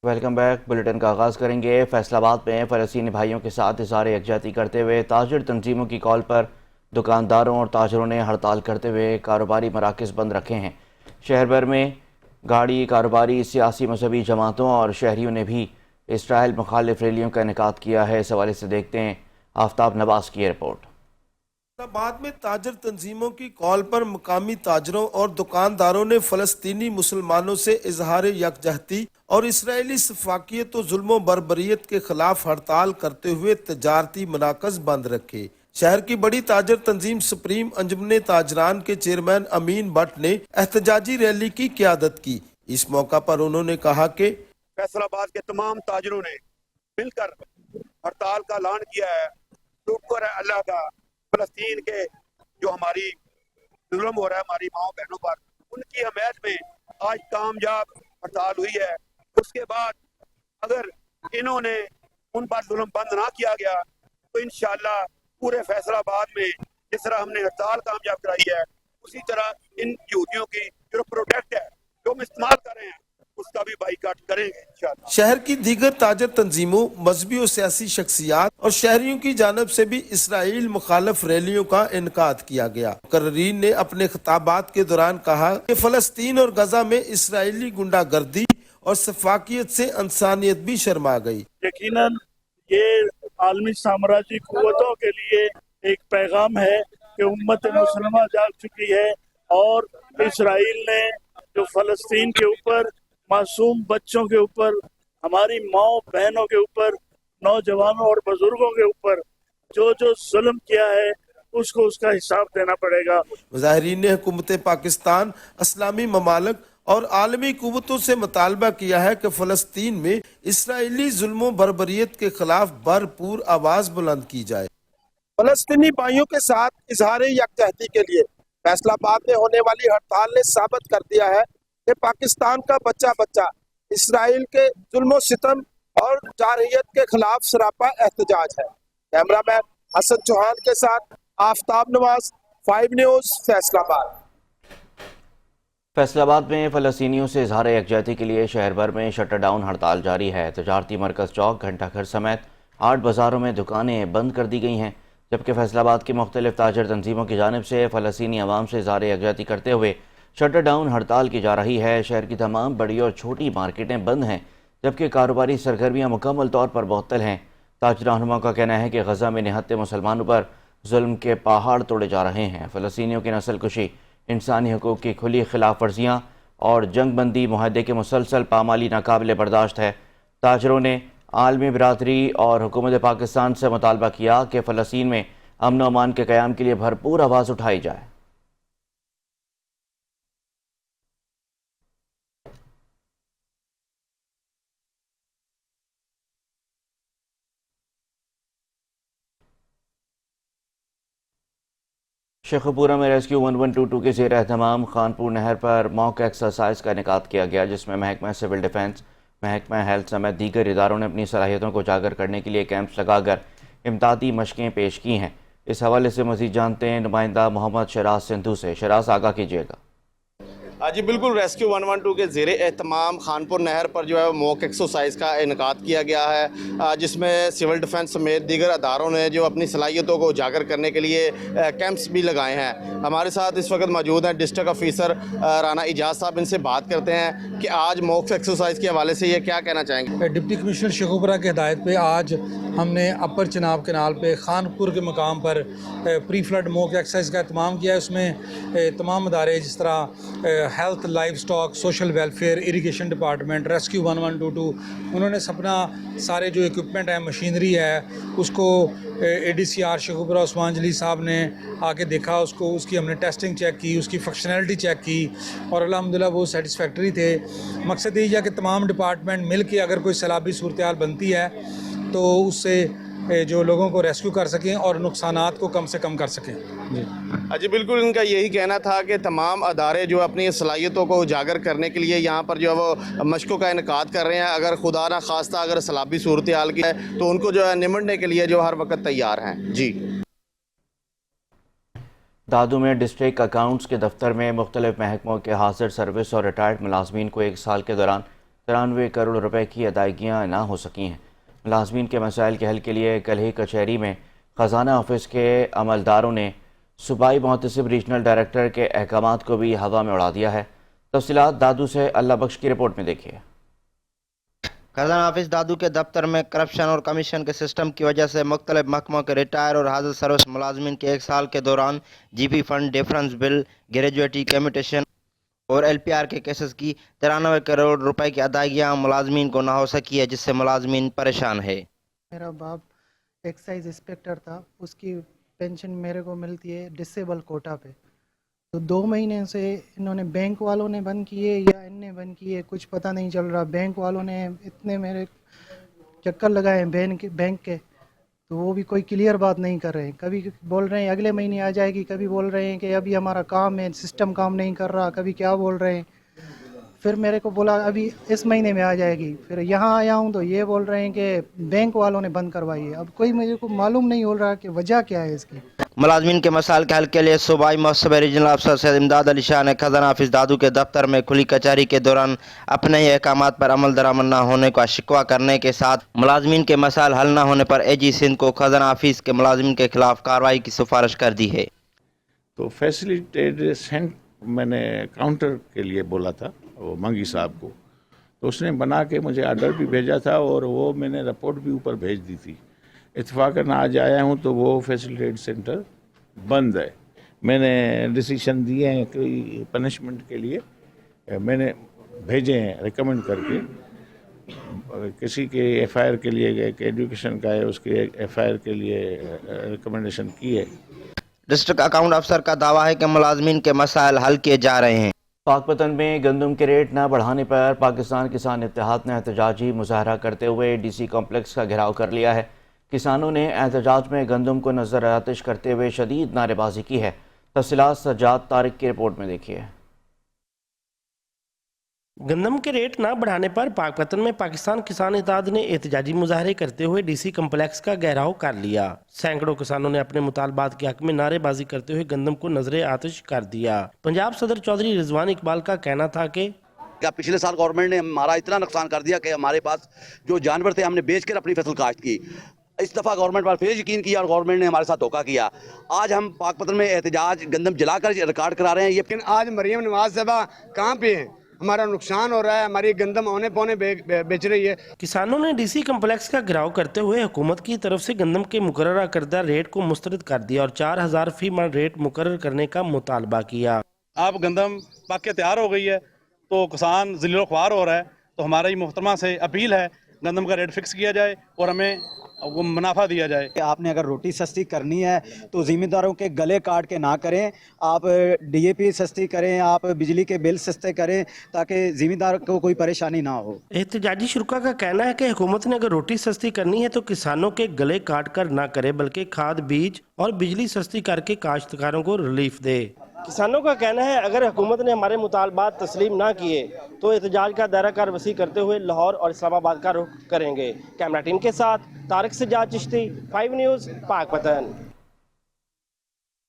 Welcome back. Bulletin کا آغاز کریں گے۔ فیصل آباد میں فلسطینی بھائیوں کے ساتھ اظہار یکجہتی کرتے ہوئے تاجر تنظیموں کی کال پر دکانداروں اور تاجروں نے ہڑتال کرتے ہوئے کاروباری مراکز بند رکھے ہیں۔ شہر بھر میں گاڑی کاروباری، سیاسی، مذہبی جماعتوں اور شہریوں نے بھی اسرائیل مخالف ریلیوں کا انعقاد کیا ہے۔ اس حوالے سے دیکھتے ہیں آفتاب نواز کی رپورٹ۔ بعد میں تاجر تنظیموں کی کال پر مقامی تاجروں اور دکانداروں نے فلسطینی مسلمانوں سے اظہار یکجہتی اور اسرائیلی سفاکیت و ظلم و بربریت کے خلاف ہڑتال کرتے ہوئے تجارتی مراکز بند رکھے۔ شہر کی بڑی تاجر تنظیم سپریم انجمن تاجران کے چیئرمین امین بٹ نے احتجاجی ریلی کی قیادت کی۔ اس موقع پر انہوں نے کہا کہ فیصل آباد کے تمام تاجروں نے مل کر ہڑتال کا اعلان کیا ہے۔ شکر ہے اللہ کا، فلسطین کے جو ہماری ظلم ہو رہا ہے ہماری ماؤں بہنوں پر، ان کی حمایت میں آج کامیاب ہڑتال ہوئی ہے۔ اس کے بعد اگر انہوں نے ان پر ظلم بند نہ کیا گیا تو انشاءاللہ پورے فیصل آباد میں جس طرح ہم نے ہڑتال کامیاب کرائی ہے اسی طرح ان یہودیوں کی جو پروڈکٹ ہے جو ہم استعمال کر رہے ہیں اس کا بھی بائیکاٹ کریں گے انشاءاللہ۔ شہر کی دیگر تاجر تنظیموں، مذہبی و سیاسی شخصیات اور شہریوں کی جانب سے بھی اسرائیل مخالف ریلیوں کا انعقاد کیا گیا۔ مقررین نے اپنے خطابات کے دوران کہا کہ فلسطین اور غزہ میں اسرائیلی گنڈا گردی اور سفاکیت سے انسانیت بھی شرما گئی۔ یقیناً یہ عالمی سامراجی قوتوں کے لیے ایک پیغام ہے کہ امت مسلمہ جاگ چکی ہے، اور اسرائیل نے جو فلسطین کے اوپر، معصوم بچوں کے اوپر، ہماری ماؤں بہنوں کے اوپر، نوجوانوں اور بزرگوں کے اوپر جو ظلم کیا ہے اس کو اس کا حساب دینا پڑے گا۔ مظاہرین نے حکومت پاکستان، اسلامی ممالک اور عالمی قوتوں سے مطالبہ کیا ہے کہ فلسطین میں اسرائیلی ظلم و بربریت کے خلاف بھرپور آواز بلند کی جائے۔ فلسطینی بھائیوں کے ساتھ اظہار یکجہتی کے لیے فیصل آباد میں ہونے والی ہڑتال نے ثابت کر دیا ہے کہ پاکستان کا بچہ بچہ اسرائیل کے ظلم و ستم اور جارحیت کے خلاف سراپا احتجاج ہے۔ کیمرہ مین حسن چوہان کے ساتھ آفتاب نواز، 5 نیوز، فیصل آباد۔ فیصل آباد میں فلسطینیوں سے اظہار یکجہتی کے لیے شہر بھر میں شٹر ڈاؤن ہڑتال جاری ہے۔ تجارتی مرکز چوک، گھنٹہ گھر سمیت 8 بازاروں میں دکانیں بند کر دی گئی ہیں، جبکہ فیصل آباد کی مختلف تاجر تنظیموں کی جانب سے فلسطینی عوام سے اظہار یکجہتی کرتے ہوئے شٹر ڈاؤن ہڑتال کی جا رہی ہے۔ شہر کی تمام بڑی اور چھوٹی مارکیٹیں بند ہیں، جبکہ کاروباری سرگرمیاں مکمل طور پر معطل ہیں۔ تاجر رہنما کا کہنا ہے کہ غزہ میں نہتے مسلمانوں پر ظلم کے پہاڑ توڑے جا رہے ہیں۔ فلسطینیوں کی نسل کشی، انسانی حقوق کی کھلی خلاف ورزیاں اور جنگ بندی معاہدے کے مسلسل پامالی ناقابل برداشت ہے۔ تاجروں نے عالمی برادری اور حکومت پاکستان سے مطالبہ کیا کہ فلسطین میں امن و امان کے قیام کے لیے بھرپور آواز اٹھائی جائے۔ شیخوپورہ میں ریسکیو 1122 کے زیر اہتمام خانپور نہر پر موک ایکسرسائز کا انعقاد کیا گیا، جس میں محکمہ سول ڈیفنس، محکمہ ہیلتھ سمیت دیگر اداروں نے اپنی صلاحیتوں کو اجاگر کرنے کے لیے کیمپس لگا کر امدادی مشقیں پیش کی ہیں۔ اس حوالے سے مزید جانتے ہیں نمائندہ محمد شراز سندھو سے۔ شراز، آگاہ کیجیے گا۔ جی بالکل، ریسکیو 112 کے زیر اہتمام خانپور نہر پر جو ہے موک ایکسرسائز کا انعقاد کیا گیا ہے، جس میں سول ڈیفنس سمیت دیگر اداروں نے جو اپنی صلاحیتوں کو اجاگر کرنے کے لیے کیمپس بھی لگائے ہیں۔ ہمارے ساتھ اس وقت موجود ہیں ڈسٹرکٹ آفیسر رانا اجاز صاحب، ان سے بات کرتے ہیں کہ آج موک ایکسرسائز کے حوالے سے یہ کیا کہنا چاہیں گے۔ ڈپٹی کمشنر شیخوپورہ کی ہدایت پہ آج ہم نے اپر چناب کینال پہ خانپور کے مقام پر پری فلڈ موک ایکسرسائز کا اہتمام کیا ہے۔ اس میں تمام ادارے جس طرح health, life stock, social welfare, irrigation department, rescue 1122، انہوں نے اپنا سارے جو اکوپمنٹ ہے، مشینری ہے، اس کو اے ڈی سی آر شیخوپورہ عثمان جلی صاحب نے آ کے دیکھا، اس کی ہم نے ٹیسٹنگ چیک کی، اس کی فنکشنلٹی چیک کی، اور الحمدللہ وہ سیٹسفیکٹری تھے۔ مقصد یہ ہے کہ تمام ڈپارٹمنٹ مل کے اگر کوئی سیلابی صورتحال بنتی ہے تو اس سے جو لوگوں کو ریسکیو کر سکیں اور نقصانات کو کم سے کم کر سکیں۔ جی بالکل، ان کا یہی کہنا تھا کہ تمام ادارے جو اپنی صلاحیتوں کو اجاگر کرنے کے لیے یہاں پر جو ہے وہ مشقوں کا انعقاد کر رہے ہیں۔ اگر خدا نہ خواستہ اگر سیلابی صورتحال کی ہے تو ان کو جو ہے نمٹنے کے لیے جو ہر وقت تیار ہیں۔ جی دادو میں ڈسٹرکٹ اکاؤنٹس کے دفتر میں مختلف محکموں کے حاضر سروس اور ریٹائرڈ ملازمین کو 1 سال کے دوران 93 करोड़ रुपए की अदायगियाँ ना हो सकी हैं। मुलाजमीन के मसाइल के हल के लिए कल ही कचहरी में ख़जाना ऑफिस के अमलदारों ने सूबाई मुहतसिब रीजनल डायरेक्टर के अहकामात को भी हवा में उड़ा दिया है। तफसीलात दादू से अल्लाह बख्श की रिपोर्ट में देखिए। खजाना ऑफिस दादू के दफ्तर में करप्शन और कमीशन के सिस्टम की वजह से मुख्तलिफ महकमों के रिटायर और हाजिर सर्विस मुलाजमीन के एक साल के दौरान GP fund, difference bill, gratuity commutation और LPR के केसेस की 93 करोड़ रुपए की अदायगियाँ मुलाजमीन को ना हो सकी है, जिससे मुलाजमीन परेशान है। मेरा बाप एक्साइज इंस्पेक्टर था, उसकी पेंशन मेरे को मिलती है डिसेबल कोटा पे। तो 2 महीने से इन्होंने बैंक वालों ने बंद किए या इनने बंद किए, कुछ पता नहीं चल रहा। बैंक वालों ने इतने मेरे चक्कर लगाए बैंक के, तो वो भी कोई क्लियर बात नहीं कर रहे हैं। कभी बोल रहे हैं अगले महीने आ जाएगी, कभी बोल रहे हैं कि अभी हमारा काम है, सिस्टम काम नहीं कर रहा, कभी क्या बोल रहे हैं। फिर मेरे को बोला अभी इस महीने में आ जाएगी। फिर यहाँ आया हूँ तो ये बोल रहे हैं कि बैंक वालों ने बंद करवाई है। अब कोई मेरे को मालूम नहीं हो रहा कि वजह क्या है इसकी। मुलाजमीन के मसाइल के हल के लिए सूबाई मुहतसिब रीजनल अफसर सैयद इमदाद अली शाह ने खजाना ऑफिस दादू के दफ्तर में खुली कचहरी के दौरान अपने ही अहकामात पर अमल दरामद न होने का शिकवा करने के साथ मुलाजमीन के मसाइल हल न होने पर AG सिंध को खजाना ऑफिस के मुलाजमीन के खिलाफ कार्रवाई की सिफारिश कर दी है। तो फैसिलिटेटेड सेंट मैंने काउंटर के लिए बोला था वो मंगी साहब को, तो उसने बना के मुझे आर्डर भी भेजा था और वो मैंने रिपोर्ट भी ऊपर भेज दी थी। इत्तेफाकन आज आया हूँ तो वो फैसिलिटेटेड सेंटर बंद है। मैंने डिसीजन दिए हैं कोई पनिशमेंट के लिए, मैंने भेजे हैं रिकमेंड करके। किसी के FIR के लिए गए कि एजुकेशन का है, उसके FIR के लिए रिकमेंडेशन की है। डिस्ट्रिक्ट अकाउंट अफसर का दावा है कि मुलाजमीन के मसाइल हल किए जा रहे हैं। पाकपतन में गंदम के रेट न बढ़ाने पर पाकिस्तान किसान इत्तेहाद ने एहतजाजी मुजाहरा करते हुए DC कॉम्प्लेक्स का घेराव कर लिया है। किसानों ने एहतजाज में गंदम को नजर आतिश करते हुए शदीद नारेबाजी की है। तफसीलात सज्जाद तारिक की रिपोर्ट में देखिए। गंदम के रेट ना बढ़ाने पर पाकपतन में पाकिस्तान किसान इत्तेहाद ने एहतजाजी मुजाहरे करते हुए DC कम्प्लेक्स का घेराव कर लिया। सैकड़ों किसानों ने अपने मुतालबात के हक में नारेबाजी करते हुए गंदम को नजरे आतिश कर दिया। पंजाब सदर चौधरी रिजवान इकबाल का कहना था कि पिछले साल गवर्नमेंट ने हमारा इतना नुकसान कर दिया कि हमारे पास जो जानवर थे हमने बेच कर अपनी फसल काश्त की। इस दफ़ा गवर्नमेंट पर फिर यकीन किया और गवर्नमेंट ने हमारे साथ धोखा किया। आज हम पाकपतन में एहतजाज गंदम जलाकर रिकॉर्ड करा रहे हैं। लेकिन आज मरियम नवाज साहबा कहाँ पे हैं? हमारा नुकसान हो रहा है, हमारी गंदम औने पौने बेच रही है। किसानों ने DC कम्प्लेक्स का घेराव करते हुए हुकूमत की तरफ से गंदम के मुकर्रर करदा रेट को मुस्तरद कर दिया और 4000 फी मन रेट मुकर्रर करने का मुतालबा किया। अब गंदम पक के तैयार हो गई है तो किसान ज़िल्लो ख्वार हो रहा है, तो हमारी मोहतरमा से अपील है गंदम का रेट फिक्स किया जाए और हमें वो मुनाफा दिया जाए। आपने अगर रोटी सस्ती करनी है तो ज़िम्मेदारों के गले काट के ना करें। आप DAP सस्ती करें, आप बिजली के बिल सस्ते करें ताकि ज़िम्मेदार को कोई परेशानी ना हो। एहतजाजी शुरा का कहना है कि हुकूमत ने अगर रोटी सस्ती करनी है तो किसानों के गले काट कर ना करे, बल्कि खाद, बीज और बिजली सस्ती करके काश्तकारों को रिलीफ दे। किसानों का कहना है अगर हुकूमत ने हमारे मुतालबात तस्लीम ना किए तो एहतजाज का दायरा कार वसी करते हुए लाहौर और इस्लामाबाद का रुख करेंगे। कैमरा टीम के साथ तारिक सज्जाद चिश्ती, 5 न्यूज़, पाकपतन।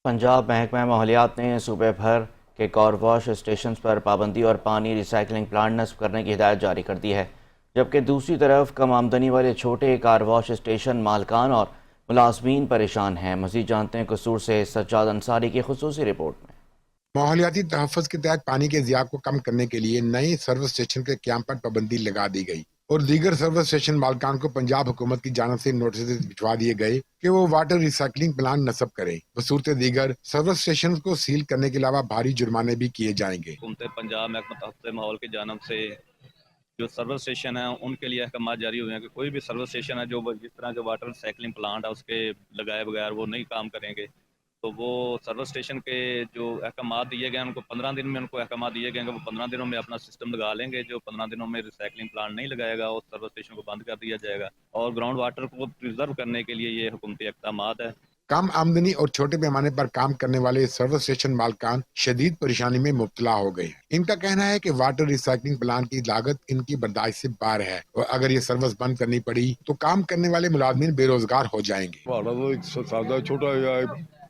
पंजाब महकमा माहौलियात ने सूबे भर के कार वॉश स्टेशन पर पाबंदी और पानी रिसाइकलिंग प्लांट नस्ब करने की हिदायत जारी कर दी है, जबकि दूसरी तरफ कम आमदनी वाले छोटे कार वॉश स्टेशन मालकान और मुलाजमीन परेशान हैं। मज़ीद जानते हैं कसूर से सज्जाद अंसारी की खुसूसी रिपोर्ट में। माहौलियाती तहफ़्फ़ुज़ के तहत पानी के ज़िया को कम करने के लिए नए सर्विस स्टेशन के क़याम पर पाबंदी लगा दी गई और दीगर सर्विस स्टेशन मालकान को पंजाब हुकूमत की जानिब से नोटिस भिजवा दिए गए कि वो वाटर रिसाइकलिंग प्लांट नस्ब करें। बसूरत दीगर सर्विस स्टेशन को सील करने के अलावा भारी जुर्माने भी किए जाएंगे। पंजाब महकमा तहफ़्फ़ुज़ माहौल की जानिब से जो सर्विस स्टेशन है उनके लिए अहकाम जारी हुए हैं कि कोई भी सर्विस स्टेशन है जो जिस तरह जो वाटर रिसाइकलिंग प्लांट है उसके लगाए बगैर वो नहीं काम करेंगे, तो वो सर्विस स्टेशन के जो अहकाम दिए गए उनको 15 दिन में उनको अहकाम दिए गए वो 15 दिनों में अपना सिस्टम लगा लेंगे। जो 15 दिनों में रिसाइकलिंग प्लांट नहीं लगाएगा उस सर्विस स्टेशन को बंद कर दिया जाएगा और ग्राउंड वाटर को प्रिजर्व करने के लिए ये हुकूमती इक़दाम है। कम आमदनी और छोटे पैमाने पर काम करने वाले सर्विस स्टेशन मालकान शदीद परेशानी में मुब्तला हो गए। इनका कहना है कि वाटर रिसाइकलिंग प्लांट की लागत इनकी बर्दाश्त से बाहर है और अगर ये सर्विस बंद करनी पड़ी तो काम करने वाले मुलाजमीन बेरोजगार हो जाएंगे।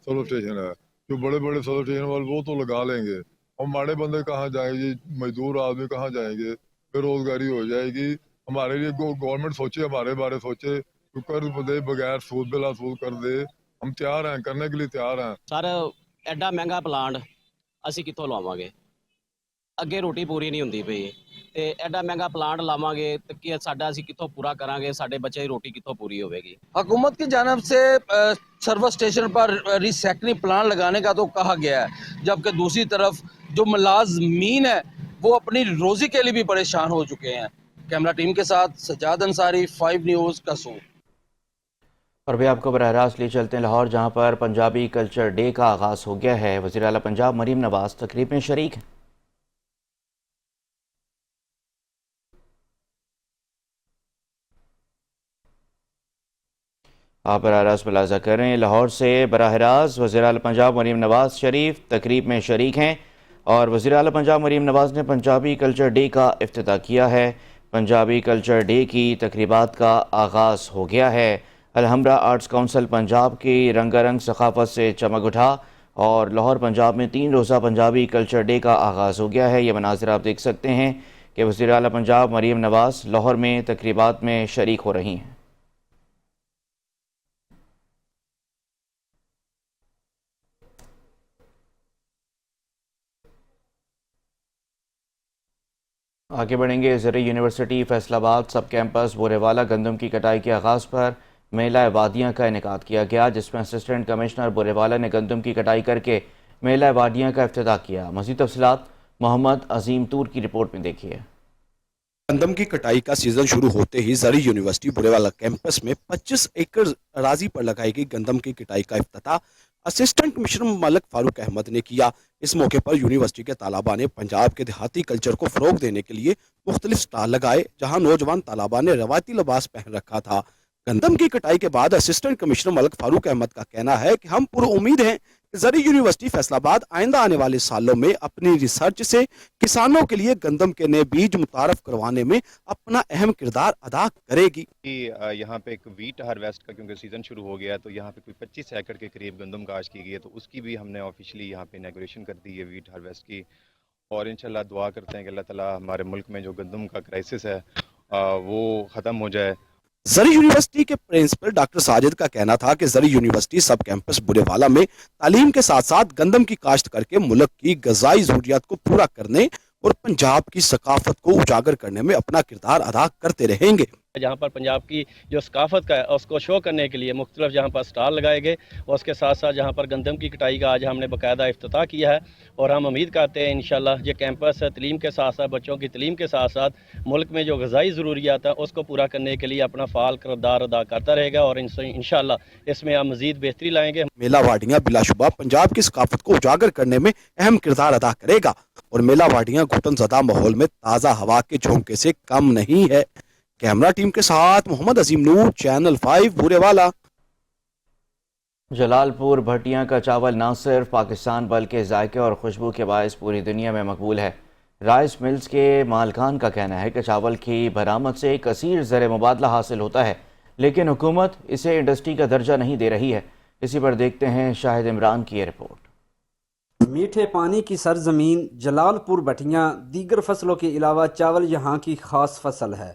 छोटा सर्विस स्टेशन है, जो बड़े बड़े सर्विस स्टेशन वाले वो तो लगा लेंगे और माड़े बंदे कहाँ जाएंगे, मजदूर आदमी कहाँ जाएंगे, बेरोजगारी हो जाएगी। हमारे लिए गवर्नमेंट सोचे, हमारे बारे सोचे, कर्ज दे बगैर सूद बिला सूद कर दे। हम तैयार हैं, करने के लिए तैयार हैं। सर एडा महंगा प्लांट ਅਸੀਂ ਕਿੱਥੋਂ ਲਾਵਾਂਗੇ? ਅੱਗੇ ਰੋਟੀ ਪੂਰੀ ਨਹੀਂ ਹੁੰਦੀ ਪਈ ਤੇ ਐਡਾ ਮਹਿੰਗਾ ਪਲਾਂਟ ਲਾਵਾਂਗੇ ਤੇ ਕੀ ਸਾਡਾ ਅਸੀਂ ਕਿੱਥੋਂ ਪੂਰਾ ਕਰਾਂਗੇ? ਸਾਡੇ ਬੱਚੇ ਦੀ ਰੋਟੀ ਕਿੱਥੋਂ पूरी होगी? हुकूमत की जानब से सर्विस स्टेशन पर रिसाइकलिंग प्लांट लगाने का तो कहा गया है, जबकि दूसरी तरफ जो मुलाजमीन है वो अपनी रोजी के लिए भी परेशान हो चुके हैं। कैमरा टीम के साथ सजाद अंसारी, 5 न्यूज़ कसूर। और भी आपको बरह रास्त ले चलते हैं लाहौर, जहाँ पर पंजाबी कल्चर डे का आगाज़ हो गया है। वज़ीर आला पंजाब मरीम नवाज़ तकरीब में शरीक हैं। आप बरह रास्त मुलाजा कर रहे हैं लाहौर से बरह रास्त वज़ीर आला पंजाब मरीम नवाज़ शरीफ तकरीब में शरीक हैं और वज़ीर आला पंजाब मरीम नवाज़ ने पंजाबी कल्चर डे का इफ्तिताह किया है। पंजाबी कल्चर डे की तकरीबात का आगाज़ हो गया है। अलहम्रा आर्ट्स काउंसिल पंजाब की रंगारंग सकाफ़त से चमक उठा और लाहौर पंजाब में 3 रोज़ा पंजाबी कल्चर डे का आगाज़ हो गया है। ये मनाज़िर आप देख सकते हैं कि वज़ीर आला पंजाब मरीम नवाज़ लाहौर में तकरीबात में शरीक हो रही हैं। आगे बढ़ेंगे। ज़र यूनिवर्सिटी फैसलाबाद सब कैंपस बोरेवाला गंदम की कटाई के आगाज़ पर मेला वादियाँ का इनेकाद किया गया, जिसमें असिस्टेंट कमिश्नर बोरेवाला ने गंदम की कटाई करके मेला वादियाँ का इफ्तिताह किया। मज़ीद तफसीलात मोहम्मद अजीम तूर की रिपोर्ट में देखिए। गंदम की कटाई का सीजन शुरू होते ही ज़र यूनिवर्सिटी बोरेवाला कैंपस में 25 एकड़ अराजी पर लगाई गई गंदम की कटाई का इफ्तिताह असिस्टेंट कमिश्नर मलिक फारूक अहमद ने किया। इस मौके पर यूनिवर्सिटी के तालाबा ने पंजाब के देहाती कल्चर को फ़रोग देने के लिए मुख्तलिफ स्टॉल लगाए, जहाँ नौजवान तालाबा ने रवायती लिबास पहन रखा था। गंदम की कटाई के बाद असिस्टेंट कमिश्नर मलिक फारूक अहमद का कहना है कि हम पूरी उम्मीद हैं कि ज़र यूनिवर्सिटी फैसलाबाद आइंदा आने वाले सालों में अपनी रिसर्च से किसानों के लिए गंदम के नए बीज मुतारफ करवाने में अपना अहम किरदार अदा करेगी। यहाँ पे एक वीट हार्वेस्ट का क्योंकि सीज़न शुरू हो गया है, तो यहाँ पे कोई 25 एकड़ के करीब गंदम काश्त की गई है, तो उसकी भी हमने ऑफिशियली यहाँ पे इनॉग्रेशन कर दी है वीट हार्वेस्ट की। और इंशाल्लाह दुआ करते हैं कि अल्लाह ताला हमारे मुल्क में जो गंदम का क्राइसिस है वो ख़त्म हो जाए। ज़र यूनिवर्सिटी के प्रिंसिपल डॉक्टर साजिद का कहना था कि ज़र यूनिवर्सिटी सब कैंपस बुरेवाला में तालीम के साथ साथ गंदम की काश्त करके मुल्क की ग़ज़ाई ज़रूरियात को पूरा करने और पंजाब की सकाफत को उजागर करने में अपना किरदार अदा करते रहेंगे। जहाँ पर पंजाब की जो सकाफत का है उसको शो करने के लिए मुख्तलिफ जहाँ पर स्टॉल लगाए गए और उसके साथ साथ जहाँ पर गंदम की कटाई का आज हमने बाकायदा इफ्तिताह किया है। और हम उम्मीद करते हैं इंशाल्लाह ये कैंपस तलीम के साथ साथ बच्चों की तलीम के साथ साथ मुल्क में जो ग़ज़ाई ज़रूरियात है उसको पूरा करने के लिए अपना फ़ाल किरदार अदा करता रहेगा और इंशाल्लाह इसमें हम मज़ीद बेहतरी लाएंगे। मेला वाडियाँ बिलाशुबा पंजाब की सकाफत को उजागर करने में अहम किरदार अदा करेगा और मेला वाडियाँ घुटन ज़दा माहौल में ताज़ा हवा के झोंके से कम नहीं है। कैमरा टीम के साथ मोहम्मद अजीम नूर, चैनल 5 बुरेवाला। जलालपुर भटियां का चावल न सिर्फ पाकिस्तान बल्कि जायके और खुशबू के बायस पूरी दुनिया में मकबूल है। राइस मिल्स के मालकान का कहना है कि चावल की बरामद से कसीर ज़र मुबादला हासिल होता है, लेकिन हुकूमत इसे इंडस्ट्री का दर्जा नहीं दे रही है। इसी पर देखते हैं शाहिद इमरान की ये रिपोर्ट। मीठे पानी की सरजमीन जलालपुर भटियां दीगर फसलों के अलावा चावल यहाँ की खास फसल है।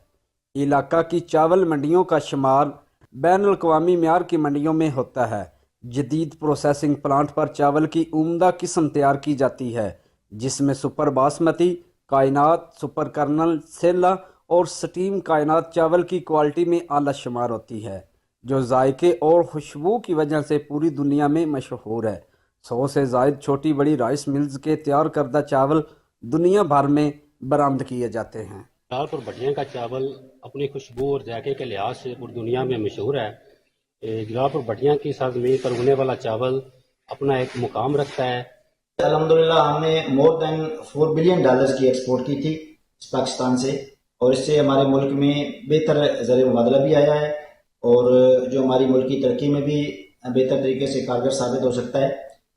इलाका की चावल मंडियों का शुमार बैनुल अक़वामी म्यार की मंडियों में होता है। जदीद प्रोसेसिंग प्लांट पर चावल की उम्दा किस्म तैयार की जाती है, जिसमें सुपर बासमती, कायनात, सुपर कर्नल, सेला और स्टीम कायनात चावल की क्वालिटी में आला शुमार होती है, जो जायके और खुशबू की वजह से पूरी दुनिया में मशहूर है। 100 से ज़ायद छोटी बड़ी राइस मिल्स के तैयार करदा चावल दुनिया भर में बरामद किए जाते हैं। जलालपुर भटियां का चावल अपनी खुशबू और जायके के लिहाज से पूरी दुनिया में मशहूर है। जलालपुर भटियां की सरजमीन पर उगने वाला चावल अपना एक मुकाम रखता है। अल्हम्दुलिल्लाह हमने मोर देन $4 बिलियन की एक्सपोर्ट की थी पाकिस्तान से, और इससे हमारे मुल्क में बेहतर ज़र मुबादला भी आया है और जो हमारी मुल्क की तरक्की में भी बेहतर तरीके से कारगर साबित हो सकता है।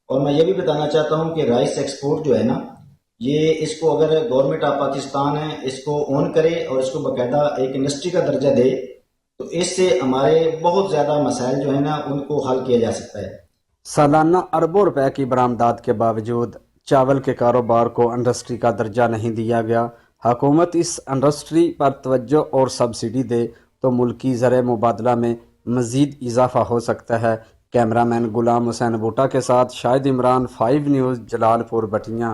और मैं ये भी बताना चाहता हूँ कि राइस एक्सपोर्ट जो है ना, ये इसको अगर गवर्नमेंट ऑफ पाकिस्तान है इसको ऑन करे और इसको बाकायदा एक इंडस्ट्री का दर्जा दे, तो इससे हमारे बहुत ज़्यादा मसाइल जो है ना उनको हल किया जा सकता है। सालाना अरबों रुपए की बरामदात के बावजूद चावल के कारोबार को इंडस्ट्री का दर्जा नहीं दिया गया। हुकूमत इस इंडस्ट्री पर तवज्जो और सब्सिडी दे तो मुल्की ज़र मुबादला में मज़ीद इजाफा हो सकता है। कैमरामैन गुलाम हुसैन बूटा के साथ शाहिद इमरान, 5 न्यूज़, जलालपुर बटियाँ।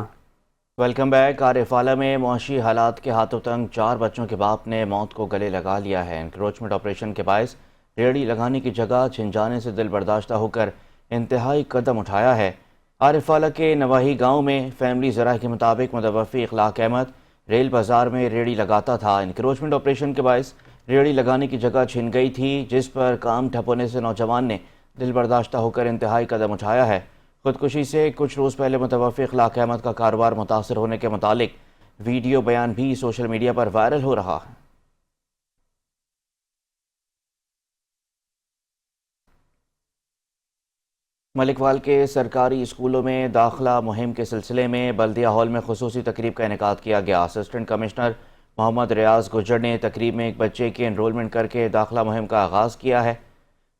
Welcome back. आरिफाला में मुआशी हालात के हाथों तंग 4 बच्चों के बाप ने मौत को गले लगा लिया है। इंक्रोचमेंट ऑपरेशन के बायस रेहड़ी लगाने की जगह छिन जाने से दिल बर्दाश्ता होकर इंतहाई कदम उठाया है। आरिफाला के नवाही गांव में फैमिली ज़रा के मुताबिक मुतवफ़ी इखलाक अहमद रेल बाज़ार में रेहड़ी लगाता था। इंक्रोचमेंट ऑपरेशन के बायस रेहड़ी लगाने की जगह छिन गई थी, जिस पर काम ठप होने से नौजवान ने दिल बर्दाश्ता होकर इंतहाई कदम उठाया है। खुदकुशी से कुछ रोज़ पहले मुतवफ़ी इखलाक अहमद का कारोबार मुतासर होने के मुतालिक वीडियो बयान भी सोशल मीडिया पर वायरल हो रहा है। मलिकवाल के सरकारी स्कूलों में दाखिला मुहिम के सिलसिले में बल्दिया हॉल में खुसूसी तकरीब का इनेकाद किया गया। असिस्टेंट कमिश्नर मोहम्मद रियाज गुजर ने तकरीब में एक बच्चे की एनरोलमेंट करके दाखिला मुहिम का आगाज़ किया है।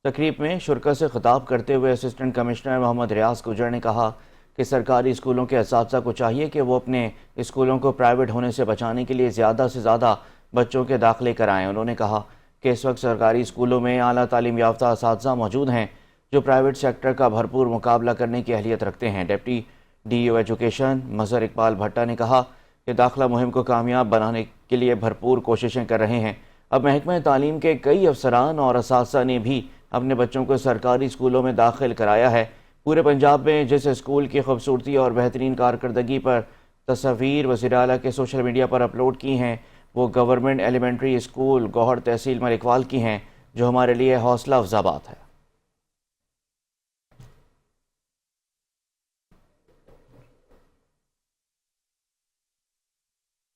तकरीब में शुरकत से खिताब करते हुए असिस्टेंट कमिश्नर मोहम्मद रियाज गुजर ने कहा कि सरकारी स्कूलों के असातिज़ा को चाहिए कि वो अपने स्कूलों को प्राइवेट होने से बचाने के लिए ज़्यादा से ज़्यादा बच्चों के दाखिले कराएँ। उन्होंने कहा कि इस वक्त सरकारी स्कूलों में आला तालीम याफ्ता असातिज़ा मौजूद हैं जो प्राइवेट सेक्टर का भरपूर मुकाबला करने की अहलियत रखते हैं। Deputy DO education Mazhar Iqbal भट्टा ने कहा कि दाखिला मुहिम को कामयाब बनाने के लिए भरपूर कोशिशें कर रहे हैं। अब महकमा तालीम के कई अफसरान और असातिज़ा ने भी अपने बच्चों को सरकारी स्कूलों में दाखिल कराया है। पूरे पंजाब में जिस स्कूल की खूबसूरती और बेहतरीन कारकर्दगी पर तस्वीर वज़ीर आला के सोशल मीडिया पर अपलोड की हैं, वो गवर्नमेंट एलिमेंट्री स्कूल गौहर तहसील मलिकवाल की हैं, जो हमारे लिए हौसला अफजा बात है।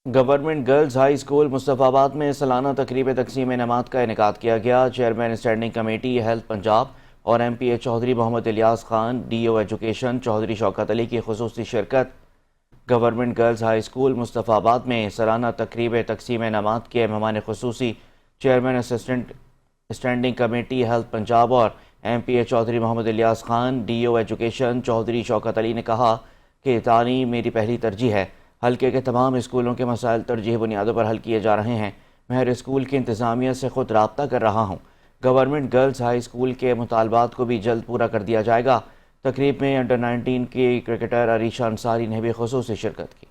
Government girls high school Mustafabad में सालाना तकरीब तकसीम इनामात का इनेकाद किया गया। Chairman standing committee health Punjab और MPA Chaudhry Mohammad Ilyas Khan, DO education Chaudhry Shaukat Ali की खुसूसी शिरकत। Government girls high school Mustafabad में सालाना तकरीब तकसीम इनामात के मेहमान खुसूसी chairman assistant standing committee health Punjab और MPA Chaudhry Mohammad Ilyas Khan, DO education Chaudhry Shaukat Ali ने कहा कि तालीम मेरी पहली तरजीह है। हल्के के तमाम स्कूलों के मसाइल तरजीह बुनियादों पर हल किए जा रहे हैं। मैं हर स्कूल की इंतज़ामिया से ख़ुद राब्ता कर रहा हूँ। गवर्नमेंट गर्ल्स हाई स्कूल के मुतालबात को भी जल्द पूरा कर दिया जाएगा। तकरीब में अंडर 19 की क्रिकेटर अरीशा अंसारी ने भी खुसूसी शिरकत की।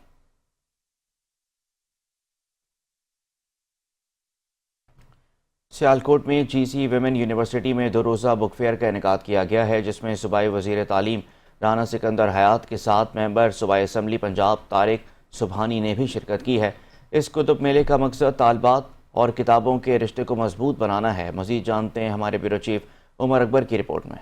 सियालकोट में GC विमेन यूनिवर्सिटी में 2 रोज़ा बुक फेयर का इनेकाद किया गया है, जिसमें सूबाई वज़ीर तालीम राना सिकंदर हयात के साथ मेंबर सूबाई असम्बली पंजाब तारिक सुबहानी ने भी शिरकत की है। इस कुतुब मेले का मकसद तालबात और किताबों के रिश्ते को मजबूत बनाना है। मज़ीद जानते हैं हमारे ब्यूरो चीफ उमर अकबर की रिपोर्ट में।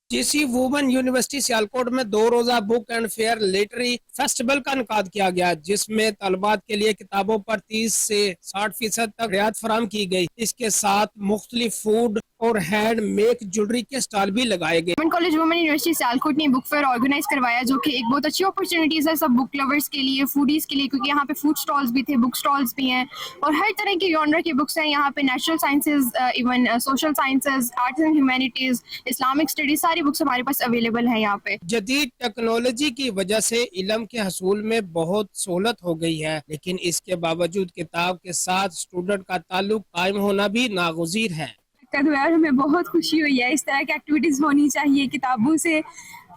GC वुमेन यूनिवर्सिटी सियालकोट में 2 रोजा book and fair literary festival का इनेकाद किया गया, जिसमें तलबात के लिए किताबों पर 30 से 60% तक रियायत फराम की गई। इसके साथ मुख्तलिफ फूड और हैंड मेक ज्वेलरी के स्टॉल भी लगाए गए। Government college women university Sialkot ने बुक फेयर ऑर्गेनाइज करवाया, जो कि एक बहुत अच्छी अपॉर्चुनिटीज है सब बुक लवर्स के लिए, फूडीज के लिए, क्योंकि यहाँ पे फूड स्टॉल्स भी थे, बुक स्टॉल्स भी हैं और हर तरह के जॉनर की बुक्स हैं। यहाँ पे natural sciences, even social sciences, arts and humanities, Islamic studies, सारी बुक्स हमारे पास अवेलेबल है यहाँ पे। जदीद टेक्नोलॉजी की वजह से इल्म के हसूल में बहुत सहूलत हो गई है, लेकिन इसके बावजूद किताब के साथ स्टूडेंट का ताल्लुक कायम होना भी नागुज़ीर है। और हमें बहुत खुशी हुई है, इस तरह की एक्टिविटीज होनी चाहिए। किताबों से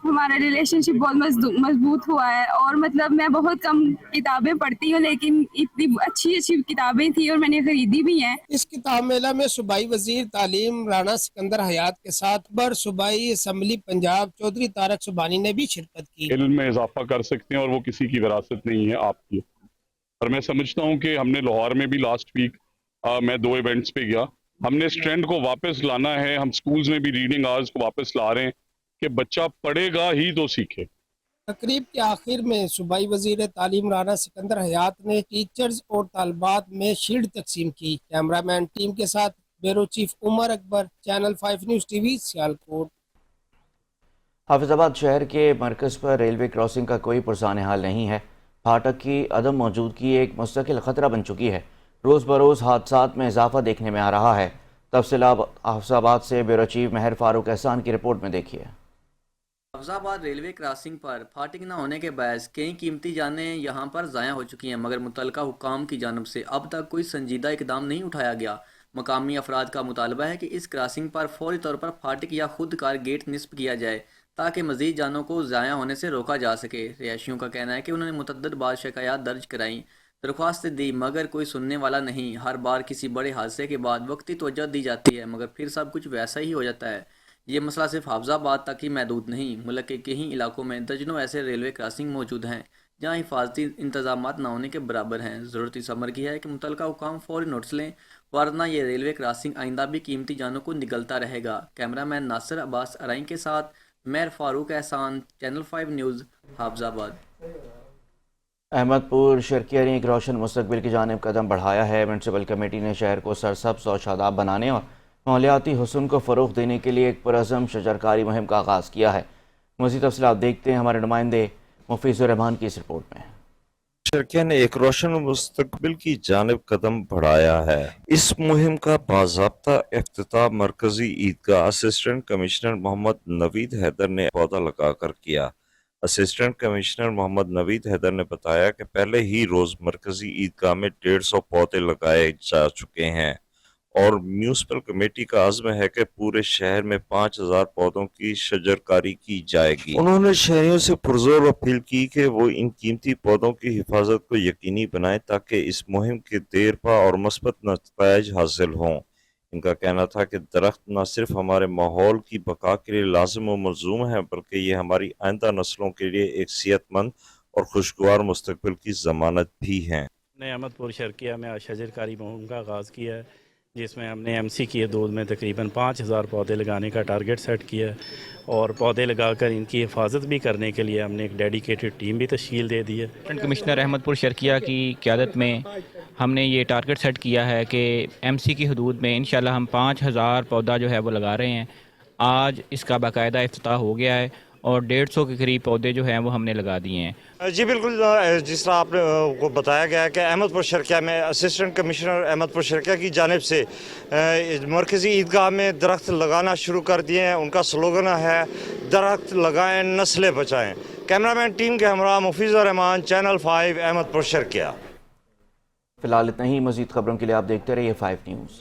हमारा रिलेशनशिप बहुत मजबूत हुआ है और मतलब मैं बहुत कम किताबें पढ़ती हूँ, लेकिन इतनी अच्छी अच्छी किताबें थी और मैंने खरीदी भी हैं। इस किताब मेला में सूबाई वजीर तालीम राना सिकंदर हयात के साथ बर सूबाई असम्बली पंजाब चौधरी तारक सुबहानी ने भी शिरकत की। इल्म में इजाफा कर सकते हैं और वो किसी की विरासत नहीं है, आपकी। और मैं समझता हूँ कि हमने लाहौर में भी लास्ट वीक मैं 2 इवेंट्स पे गया, हमने इस ट्रेंड को वापस लाना है। हम स्कूल्स में भी रीडिंग आवर्स को वापस ला रहे हैं कि बच्चा पढ़ेगा ही तो सीखे। तकरीब के आखिर में सूबाई वजीर तालीम राना सिकंदर हयात ने टीचर्स और तालबात में शील्ड तकसीम की। कैमरामैन टीम के साथ bureau chief Umar Akbar, channel 5 news TV Sialkot. Hafizabad शहर के मरकज़ पर रेलवे क्रॉसिंग का कोई पुरसाने हाल नहीं है। फाटक की अदम मौजूदगी एक मुस्तकिल ख़तरा बन चुकी है। रोज़ बरोज़ हादसात में इजाफा देखने में आ रहा है। तफसीलात हाफिजाबाद से ब्यूरो चीफ महर फारूक एहसान की रिपोर्ट में देखिए। حفظ آباد ریلوے کراسنگ پر پھاٹک نہ ہونے کے باعث کئی قیمتی جانیں یہاں پر ضائع ہو چکی ہیں، مگر متعلقہ حکام کی جانب سے اب تک کوئی سنجیدہ اقدام نہیں اٹھایا گیا۔ مقامی افراد کا مطالبہ ہے کہ اس کراسنگ پر فوری طور پر پھاٹک یا خود کار گیٹ نصب کیا جائے تاکہ مزید جانوں کو ضائع ہونے سے روکا جا سکے۔ رہائشیوں کا کہنا ہے کہ انہوں نے متعدد بار شکایات درج کرائیں، درخواستیں دی، مگر کوئی سننے والا نہیں۔ ہر بار کسی بڑے حادثے کے بعد وقتی توجہ دی جاتی ہے، مگر پھر سب کچھ ویسا ہی ہو جاتا ہے۔ یہ مسئلہ صرف حافظ آباد تک ہی محدود نہیں، ملک کے کئی علاقوں میں درجنوں ایسے ریلوے کراسنگ موجود ہیں جہاں حفاظتی انتظامات نہ ہونے کے برابر ہیں۔ ضرورت اس امر کی ہے کہ متعلقہ حکام فوری نوٹس لیں، ورنہ یہ ریلوے کراسنگ آئندہ بھی قیمتی جانوں کو نگلتا رہے گا۔ کیمرہ مین ناصر عباس ارائیں کے ساتھ میر فاروق احسان، چینل 5 نیوز، حافظ آباد۔ احمد پور شرکیہ نے ایک روشن مستقبل کی جانب قدم بڑھایا ہے۔ میونسپل کمیٹی نے شہر کو سرسبز اور شاداب بنانے اور ماحولیاتی حسن کو فروغ دینے کے لیے ایک پرعزم شجرکاری مہم کا آغاز کیا ہے۔ مزید تفصیلات دیکھتے ہیں ہمارے نمائندے مفیض الرحمان کی اس رپورٹ میں۔ شرکیہ نے ایک روشن مستقبل کی جانب قدم بڑھایا ہے۔ اس مہم کا باضابطہ افتتاح مرکزی عیدگاہ اسسٹنٹ کمشنر محمد نوید حیدر نے پودا لگا کر کیا۔ اسسٹنٹ کمشنر محمد نوید حیدر نے بتایا کہ پہلے ہی روز مرکزی عیدگاہ میں 150 پودے لگائے جا چکے ہیں اور میونسپل کمیٹی کا عزم ہے کہ پورے شہر میں 5000 پودوں کی شجرکاری کی جائے گی۔ انہوں نے شہریوں سے پرزور اپیل کی کہ وہ ان قیمتی پودوں کی حفاظت کو یقینی بنائیں تاکہ اس مہم کے دیر پا اور مثبت نتائج حاصل ہوں۔ ان کا کہنا تھا کہ درخت نہ صرف ہمارے ماحول کی بقا کے لیے لازم و ملزوم ہے بلکہ یہ ہماری آئندہ نسلوں کے لیے ایک صحت مند اور خوشگوار مستقبل کی ضمانت بھی ہیں۔ ہم نے احمد پور شرکیہ میں شجرکاری مہم کا آغاز کیا ہے، جس میں ہم نے ایم سی کی حدود میں تقریباً 5000 پودے لگانے کا ٹارگٹ سیٹ کیا ہے اور پودے لگا کر ان کی حفاظت بھی کرنے کے لیے ہم نے ایک ڈیڈیکیٹڈ ٹیم بھی تشکیل دے دی ہے۔ اسسٹنٹ کمشنر احمد پور شرکیہ کی قیادت میں ہم نے یہ ٹارگٹ سیٹ کیا ہے کہ ایم سی کی حدود میں انشاءاللہ ہم 5000 پودا جو ہے وہ لگا رہے ہیں۔ آج اس کا باقاعدہ افتتاح ہو گیا ہے اور 150 کے قریب پودے جو ہیں وہ ہم نے لگا دیے ہیں۔ جی بالکل، جس طرح آپ کو بتایا گیا ہے کہ احمد پور شرکیہ میں اسسٹنٹ کمشنر احمد پور شرکیہ کی جانب سے مرکزی عیدگاہ میں درخت لگانا شروع کر دیے ہیں۔ ان کا سلوگن ہے درخت لگائیں نسلیں بچائیں۔ کیمرہ مین ٹیم کے ہمراہ مفیض الرحمان، چینل 5 احمد پور شرکیہ۔ فی الحال اتنا ہی، مزید خبروں کے لیے آپ دیکھتے رہیے 5 نیوز۔